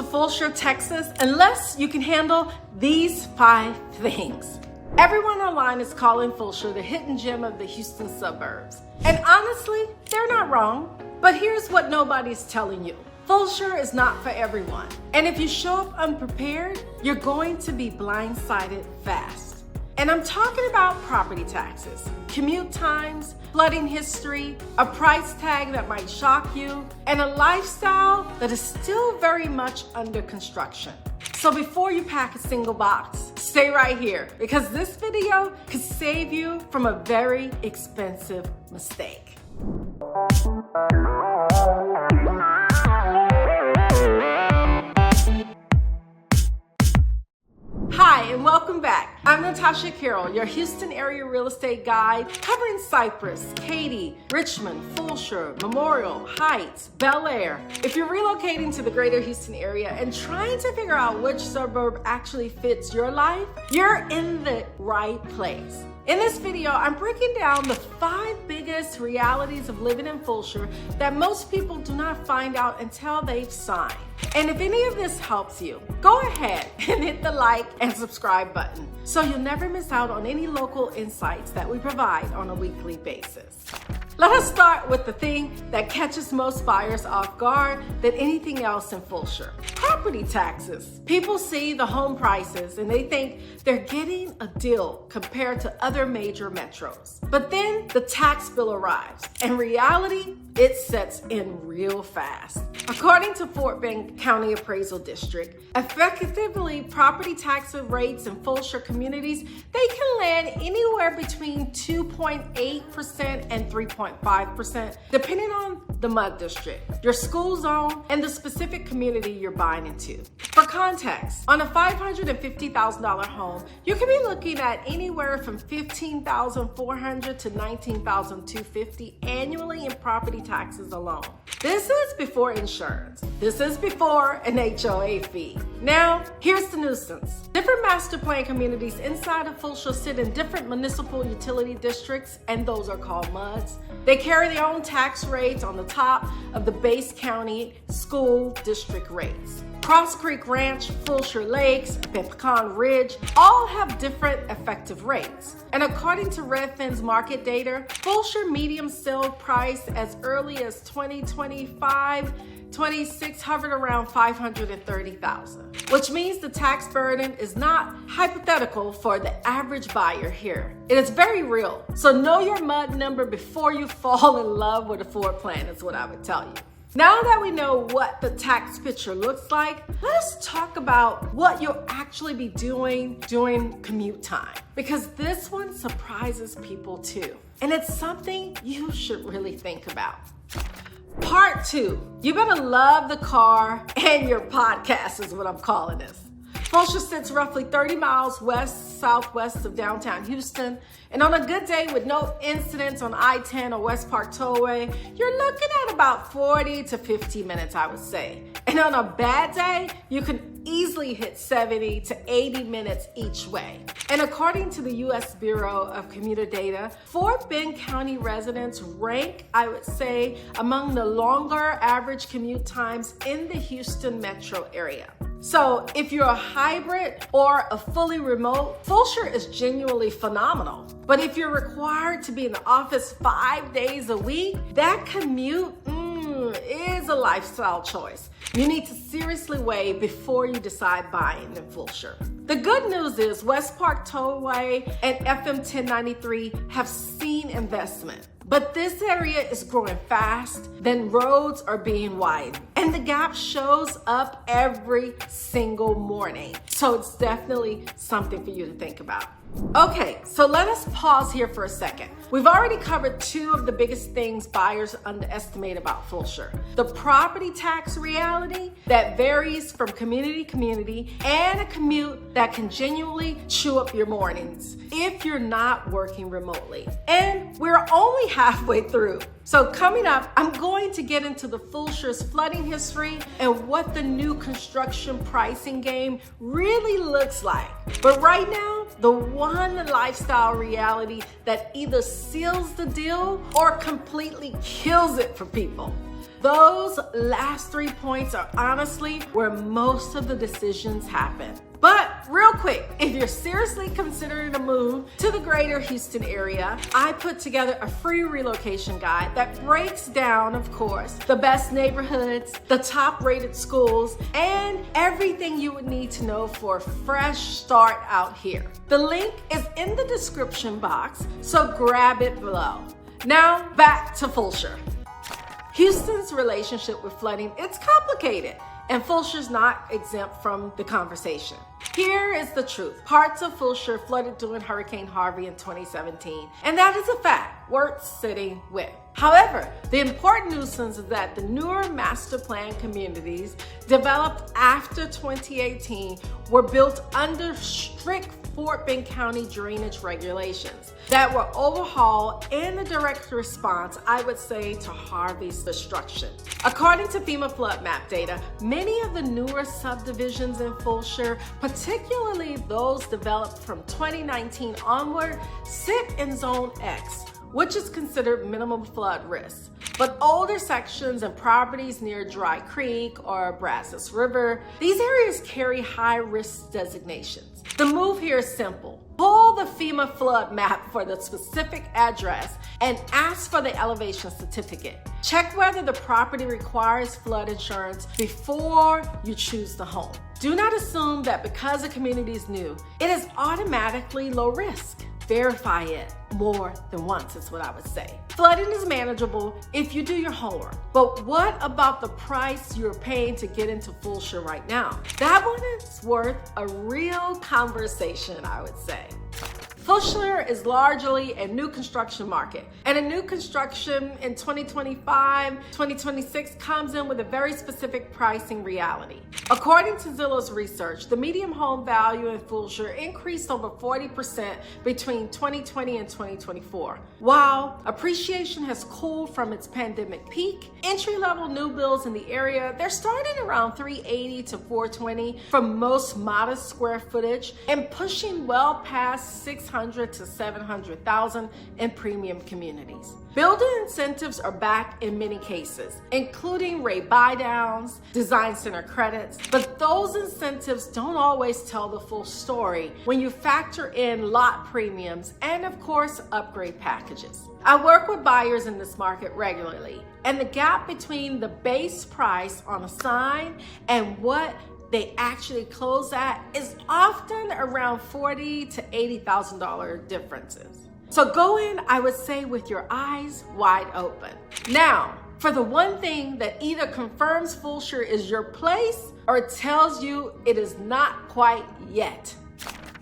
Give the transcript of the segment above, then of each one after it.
to Fulshear Texas unless you can handle these 5 things. Everyone online is calling Fulshear the hidden gem of the Houston suburbs. And honestly, they're not wrong. But here's what nobody's telling you. Fulshear is not for everyone. And if you show up unprepared, you're going to be blindsided fast. And I'm talking about property taxes, commute times, flooding history, a price tag that might shock you, and a lifestyle that is still very much under construction. So before you pack a single box, stay right here because this video could save you from a very expensive mistake. Hi, and welcome back. I'm Natasha Carroll, your Houston area real estate guide, covering Cypress, Katy, Richmond, Fulshear, Memorial, Heights, Bel Air. If you're relocating to the greater Houston area and trying to figure out which suburb actually fits your life, you're in the right place. In this video, I'm breaking down the 5 biggest realities of living in Fulshear that most people do not find out until they've signed. And if any of this helps you, go ahead and hit the like and subscribe button so you'll never miss out on any local insights that we provide on a weekly basis. Let us start with the thing that catches most buyers off guard than anything else in Fulshear: property taxes. People see the home prices and they think they're getting a deal compared to other major metros. But then the tax bill arrives. In reality, it sets in real fast. According to Fort Bend County Appraisal District, effectively property tax rates in Fulshear communities, they can land anywhere between 2.8% and 3.5%, depending on the MUD district, your school zone, and the specific community you're buying into. For context, on a $550,000 home, you can be looking at anywhere from $15,400 to $19,250 annually in property taxes alone. This is before insurance. This is before an HOA fee. Now, here's the nuisance. Different master plan communities inside of Fulshear sit in different municipal utility districts, and those are called MUDs. They carry their own tax rates on the top of the base county school district rates. Cross Creek Ranch, Fulshear Lakes, and Pecan Ridge all have different effective rates. And according to Redfin's market data, Fulshear medium sale price as early as 2025-26 hovered around $530,000, which means the tax burden is not hypothetical for the average buyer here. It is very real. So know your MUD number before you fall in love with a floor plan is what I would tell you. Now that we know what the tax picture looks like, let's talk about what you'll actually be doing during commute time, because this one surprises people too. And it's something you should really think about. Part 2, you better love the car and your podcast is what I'm calling this. Fulshear sits roughly 30 miles west-southwest of downtown Houston, and on a good day with no incidents on I-10 or Westpark Tollway, you're looking at about 40 to 50 minutes, I would say. And on a bad day, you can easily hit 70 to 80 minutes each way. And according to the U.S. Bureau of Commuter Data, Fort Bend County residents rank, I would say, among the longer average commute times in the Houston metro area. So if you're a hybrid or a fully remote, Fulshear is genuinely phenomenal. But if you're required to be in the office 5 days a week, that commute is a lifestyle choice you need to seriously weigh before you decide buying in Fulshear. The good news is Westpark Tollway and FM 1093 have seen investment. But this area is growing fast, then roads are being widened, and the gap shows up every single morning. So it's definitely something for you to think about. Okay, so let us pause here for a second. We've already covered 2 of the biggest things buyers underestimate about Fulshear: the property tax reality that varies from community to community, and a commute that can genuinely chew up your mornings if you're not working remotely. And we're only halfway through. So coming up, I'm going to get into the Fulshear's flooding history and what the new construction pricing game really looks like. But right now, the one lifestyle reality that either seals the deal or completely kills it for people: Those last 3 points are honestly where most of the decisions happen. But real quick, if you're seriously considering a move to the greater Houston area, I put together a free relocation guide that breaks down, of course, the best neighborhoods, the top rated schools, and everything you would need to know for a fresh start out here. The link is in the description box, so grab it below. Now back to Fulshear. Houston's relationship with flooding, it's complicated, and Fulshear's not exempt from the conversation. Here is the truth. Parts of Fulshear flooded during Hurricane Harvey in 2017, and that is a fact worth sitting with. However, the important nuisance is that the newer master plan communities developed after 2018 were built under strict Fort Bend County drainage regulations that were overhauled in a direct response, I would say, to Harvey's destruction. According to FEMA flood map data, many of the newer subdivisions in Fulshear, particularly those developed from 2019 onward, sit in Zone X, which is considered minimum flood risk. But older sections and properties near Dry Creek or Brazos River, these areas carry high risk designations. The move here is simple. Pull the FEMA flood map for the specific address and ask for the elevation certificate. Check whether the property requires flood insurance before you choose the home. Do not assume that because a community is new, it is automatically low risk. Verify it more than once is what I would say. Flooding is manageable if you do your homework. But what about the price you're paying to get into Fulshear right now? That one is worth a real conversation, I would say. Fulshear is largely a new construction market, and a new construction in 2025, 2026 comes in with a very specific pricing reality. According to Zillow's research, the median home value in Fulshear increased over 40% between 2020 and 2024. While appreciation has cooled from its pandemic peak, entry-level new builds in the area, they're starting around $380 to $420 for most modest square footage and pushing well past $600 to $700,000 in premium communities. Builder incentives are back in many cases, including rate buydowns, design center credits, but those incentives don't always tell the full story when you factor in lot premiums and, of course, upgrade packages. I work with buyers in this market regularly, and the gap between the base price on a sign and what they actually close at is often around $40,000 to $80,000 differences. So go in, I would say, with your eyes wide open. Now, for the one thing that either confirms Fulshear is your place or tells you it is not quite yet.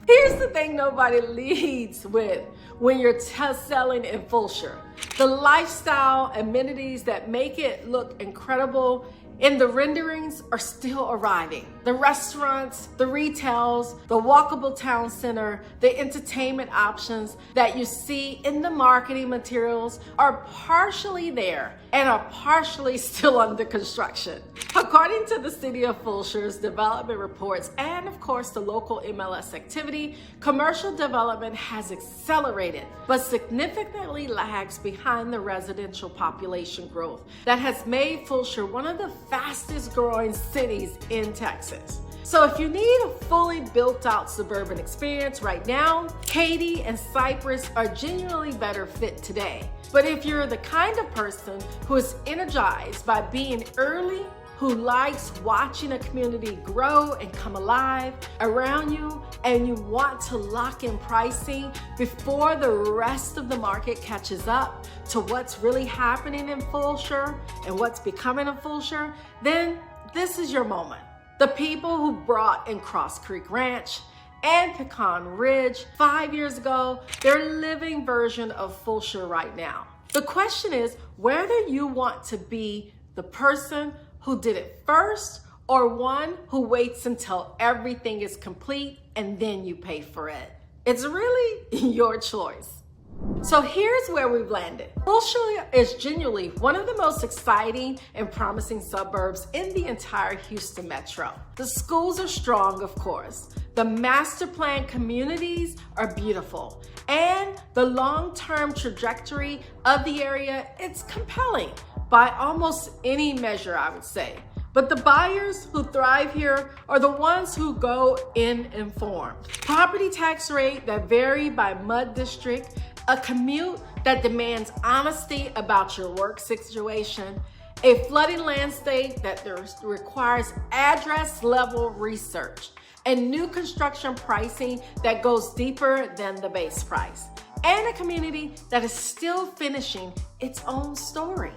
Here's the thing nobody leads with when you're selling in Fulshear. The lifestyle amenities that make it look incredible in the renderings are still arriving. The restaurants, the retails, the walkable town center, the entertainment options that you see in the marketing materials are partially there and are partially still under construction. According to the City of Fulshear's development reports and, of course, the local MLS activity, commercial development has accelerated, but significantly lags behind the residential population growth that has made Fulshear one of the fastest growing cities in Texas. So if you need a fully built out suburban experience right now, Katy and Cypress are genuinely better fit today. But if you're the kind of person who is energized by being early, who likes watching a community grow and come alive around you, and you want to lock in pricing before the rest of the market catches up to what's really happening in Fulshear and what's becoming a Fulshear, then this is your moment. The people who brought in Cross Creek Ranch and Pecan Ridge 5 years ago, they're a living version of Fulshear right now. The question is whether you want to be the person who did it first or one who waits until everything is complete and then you pay for it. It's really your choice. So here's where we've landed. Fulshear is genuinely one of the most exciting and promising suburbs in the entire Houston metro. The schools are strong, of course. The master plan communities are beautiful. And the long-term trajectory of the area, it's compelling. by almost any measure, I would say. But the buyers who thrive here are the ones who go in informed. Property tax rate that vary by MUD district, a commute that demands honesty about your work situation, a flooding landscape that requires address level research, and new construction pricing that goes deeper than the base price, and a community that is still finishing its own story.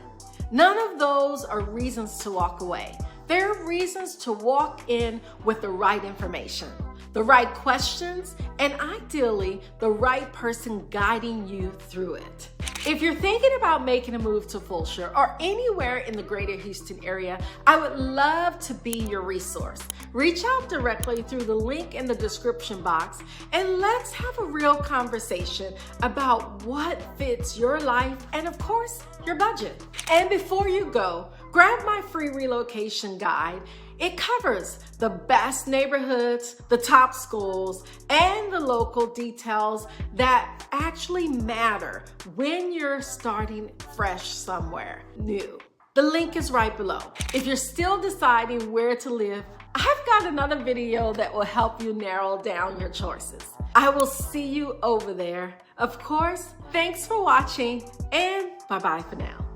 None of those are reasons to walk away. They're reasons to walk in with the right information, the right questions, and ideally, the right person guiding you through it. If you're thinking about making a move to Fulshear or anywhere in the greater Houston area, I would love to be your resource. Reach out directly through the link in the description box and let's have a real conversation about what fits your life and, of course, your budget. And before you go, grab my free relocation guide. It covers the best neighborhoods, the top schools, and the local details that actually matter when you're starting fresh somewhere new. The link is right below. If you're still deciding where to live, I've got another video that will help you narrow down your choices. I will see you over there. Of course, thanks for watching and bye-bye for now.